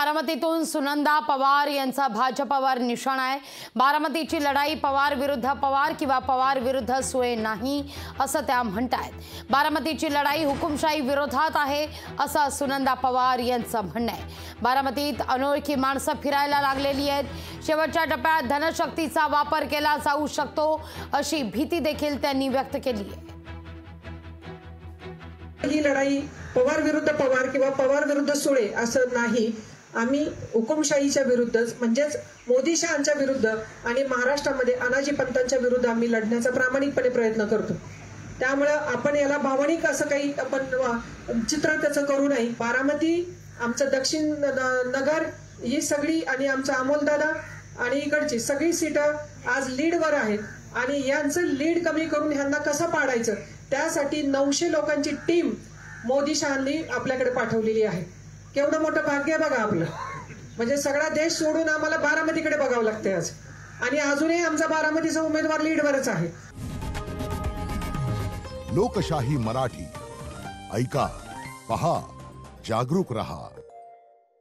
बारामतीतून सुनंदा पवार यांचा भाजपवर निशाणा आहे। बारामतीची लढाई पवार विरुद्ध पवार किंवा पवार विरुद्ध सुळे नाही असं त्या म्हणतायत। बारामतीची लढाई हुकुमशाही विरोधात आहे असं सुनंदा पवार यांचं म्हणणं आहे। बारामतीत अनोळखी माणसं फिरायला लागलेली आहेत। शेवटच्या टप्प्यात धनशक्तीचा वापर केला जाऊ शकतो अशी भीती देखील त्यांनी व्यक्त केली आहे। ही लढाई पवार विरुद्ध पवार किंवा पवार विरुद्ध सुळे असं नाही। आम्ही हुकुमशाहीच्या विरुद्ध म्हणजेच मोदी शहांच्या विरुद्ध आणि महाराष्ट्रामध्ये अनाजी पंतांच्या विरुद्ध आम्ही लढण्याचा प्रामाणिकपणे प्रयत्न करतो। त्यामुळे आपण याला भावनिक असं काही आपण चित्र त्याचं करू नाही। बारामती आमचं दक्षिण नगर ही सगळी आणि आमचा अमोलदादा आणि इकडची सगळी सीटं आज लीडवर आहेत आणि यांचं लीड कमी करून ह्यांना कसं पाडायचं त्यासाठी 900 लोकांची टीम मोदी शहांनी आपल्याकडे पाठवलेली आहे। केवढं मोठं भाग्य बघा आपलं, म्हणजे सगळा देश सोडून आम्हाला बारामतीकडे बघावं लागतंय आज आणि अजूनही आमचा बारामतीचा उमेदवार लीडवरच आहे। लोकशाही मराठी ऐका, पहा, जागरूक रहा।